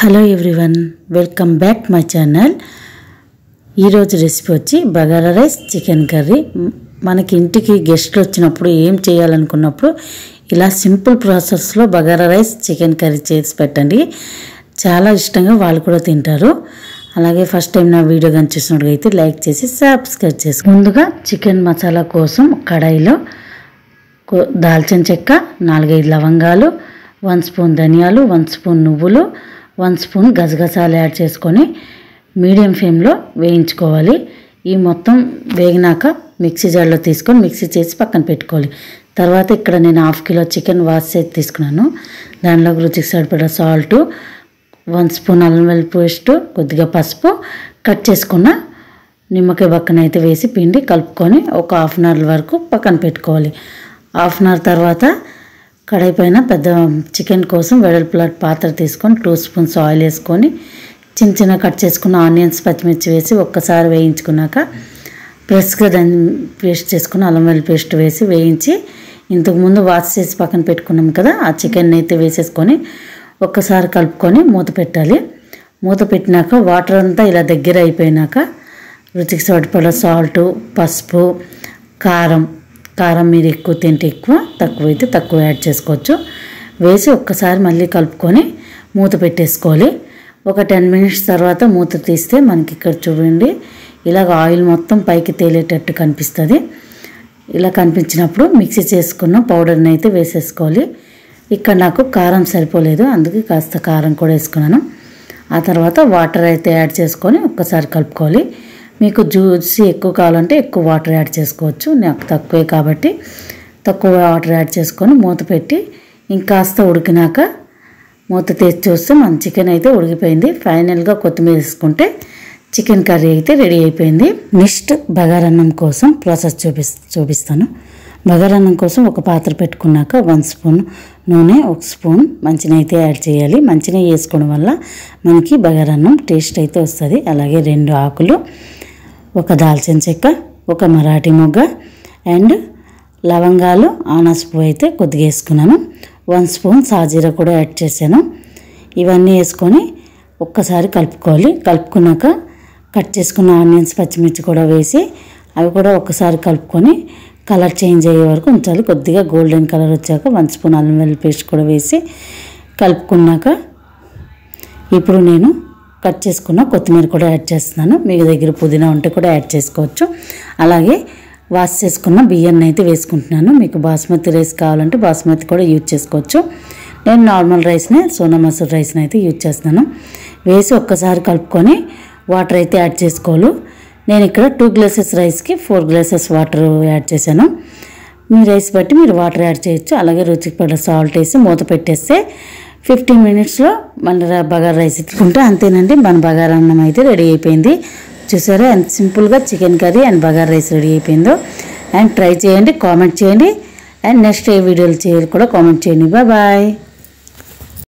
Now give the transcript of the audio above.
Hello everyone, welcome back my channel. ఈరోజు recipe వచ్చి bagara rice chicken curry. మనకి ఇంటికి గెస్ట్లు వచ్చినప్పుడు ఏం చేయాలనుకున్నప్పుడు ఇలా సింపుల్ ప్రాసెస్లో బగారా రైస్ చికెన్ కర్రీ చేసి పెట్టండి. చాలా ఇష్టంగా వాళ్ళు కూడా తింటారు. అలాగే ఫస్ట్ టైం నా వీడియో కానీ చూసినట్టుగైతే లైక్ చేసి సబ్స్క్రైబ్ చేసుకోండి. ముందుగా చికెన్ మసాలా కోసం కడాయిలో దాల్చిన చెక్క, 4-5 లవంగాలు, 1 స్పూన్ ధనియాలు, 1 స్పూన్ నువ్వులు, 1 స్పూన్ గసగసాలు యాడ్ చేసుకొని మీడియం ఫ్లేమ్లో వేయించుకోవాలి. ఈ మొత్తం వేగినాక మిక్సీ జార్లో తీసుకొని మిక్సీ చేసి పక్కన పెట్టుకోవాలి. తర్వాత ఇక్కడ నేను 1/2 కిలో చికెన్ వాష్ చేసి తీసుకున్నాను. దానిలో రుచికి సరిపడా సాల్టు, 1 స్పూన్ అల్లం వెల్లుల్లి పేస్ట్, కొద్దిగా పసుపు, కట్ చేసుకున్న నిమ్మకాయ పక్కన అయితే వేసి పిండి కలుపుకొని ఒక 1/2 అవర్ వరకు పక్కన పెట్టుకోవాలి. 1/2 అవర్ తర్వాత కడాయి పైన పెద్ద చికెన్ కోసం వెడల్పులాంటి పాత్ర తీసుకొని 2 స్పూన్స్ ఆయిల్ వేసుకొని చిన్న కట్ చేసుకున్న ఆనియన్స్, పచ్చిమిర్చి వేసి ఒక్కసారి వేయించుకున్నాక ఫ్రెష్గా దాన్ని పేస్ట్ చేసుకుని అల్లం వెల్లుల్లి పేస్ట్ వేసి వేయించి ఇంతకుముందు వాష్ చేసి పక్కన పెట్టుకున్నాం కదా, ఆ చికెన్ అయితే వేసేసుకొని ఒక్కసారి కలుపుకొని మూత పెట్టాలి. మూత పెట్టినాక వాటర్ అంతా ఇలా దగ్గర అయిపోయినాక రుచికి సరిపడా సాల్టు, పసుపు, కారం మీరు ఎక్కువ తింటే ఎక్కువ, తక్కువ అయితే తక్కువ యాడ్ చేసుకోవచ్చు. వేసి ఒక్కసారి మళ్ళీ కలుపుకొని మూత పెట్టేసుకోవాలి. ఒక 10 మినిట్స్ తర్వాత మూత తీస్తే మనకి ఇక్కడ చూడండి ఇలాగ ఆయిల్ మొత్తం పైకి తేలేటట్టు కనిపిస్తుంది. ఇలా కనిపించినప్పుడు మిక్సీ చేసుకున్న పౌడర్ని అయితే వేసేసుకోవాలి. ఇక్కడ నాకు కారం సరిపోలేదు, అందుకే కాస్త కారం కూడా వేసుకున్నాను. ఆ తర్వాత వాటర్ అయితే యాడ్ చేసుకొని ఒక్కసారి కలుపుకోవాలి. మీకు జ్యూసీ ఎక్కువ కావాలంటే ఎక్కువ వాటర్ యాడ్ చేసుకోవచ్చు. నాకు తక్కువే కాబట్టి తక్కువ వాటర్ యాడ్ చేసుకొని మూత పెట్టి ఇంకాస్త ఉడికినాక మూత తీసి చూస్తే మన చికెన్ అయితే ఉడికిపోయింది. ఫైనల్గా కొత్తిమీర వేసుకుంటే చికెన్ కర్రీ అయితే రెడీ అయిపోయింది. నెక్స్ట్ బగారన్నం కోసం ప్రాసెస్ చూపిస్తాను. బగారన్నం కోసం ఒక పాత్ర పెట్టుకున్నాక 1 స్పూన్ నూనె, 1 స్పూన్ మంచినీళ్ళు అయితే యాడ్ చేయాలి. మంచినీళ్ళు వేసుకోవడం వల్ల మనకి బగారన్నం టేస్ట్ అయితే వస్తుంది. అలాగే 2 ఆకులు, ఒక దాల్చిన చెక్క, ఒక మరాఠీ మొగ్గ అండ్ లవంగాలు, ఆనాస్ పువ్వు అయితే కొద్దిగా వేసుకున్నాను. 1 స్పూన్ సాజీరా కూడా యాడ్ చేశాను. ఇవన్నీ వేసుకొని ఒక్కసారి కలుపుకోవాలి. కలుపుకున్నాక కట్ చేసుకున్న ఆనియన్స్, పచ్చిమిర్చి కూడా వేసి అవి కూడా ఒక్కసారి కలుపుకొని కలర్ చేంజ్ అయ్యే వరకు ఉంచాలి. కొద్దిగా గోల్డెన్ కలర్ వచ్చాక 1 స్పూన్ అల్లం వెల్లుల్లి పేస్ట్ కూడా వేసి కలుపుకున్నాక ఇప్పుడు నేను కట్ చేసుకున్న కొత్తిమీర కూడా యాడ్ చేస్తున్నాను. మీ దగ్గర పుదీనా ఉంటే కూడా యాడ్ చేసుకోవచ్చు. అలాగే వాష్ చేసుకున్న బియ్యాన్ని అయితే వేసుకుంటున్నాను. మీకు బాస్మతి రైస్ కావాలంటే బాస్మతి కూడా యూజ్ చేసుకోవచ్చు. నేను నార్మల్ రైస్ని, సోనా మసూర్ రైస్ని అయితే యూజ్ చేస్తున్నాను. వేసి ఒక్కసారి కలుపుకొని వాటర్ అయితే యాడ్ చేసుకోవాలి. నేను ఇక్కడ 2 గ్లాసెస్ రైస్కి 4 గ్లాసెస్ వాటర్ యాడ్ చేశాను. మీ రైస్ బట్టి మీరు వాటర్ యాడ్ చేయొచ్చు. అలాగే రుచికి పడ్డ సాల్ట్ వేసి మూత పెట్టేస్తే 15 మినిట్స్లో మన బగారా రైస్ ఎత్తుకుంటే అంతేనండి, మన బగారా అన్నం అయితే రెడీ అయిపోయింది. చూసారా ఎంత సింపుల్గా chicken curry and bagara rice ready అయిపోయిందో. అండ్ ట్రై చేయండి, కామెంట్ చేయండి. అండ్ నెక్స్ట్ ఏ వీడియోలు చేయాలి కూడా కామెంట్ చేయండి. బాయ్.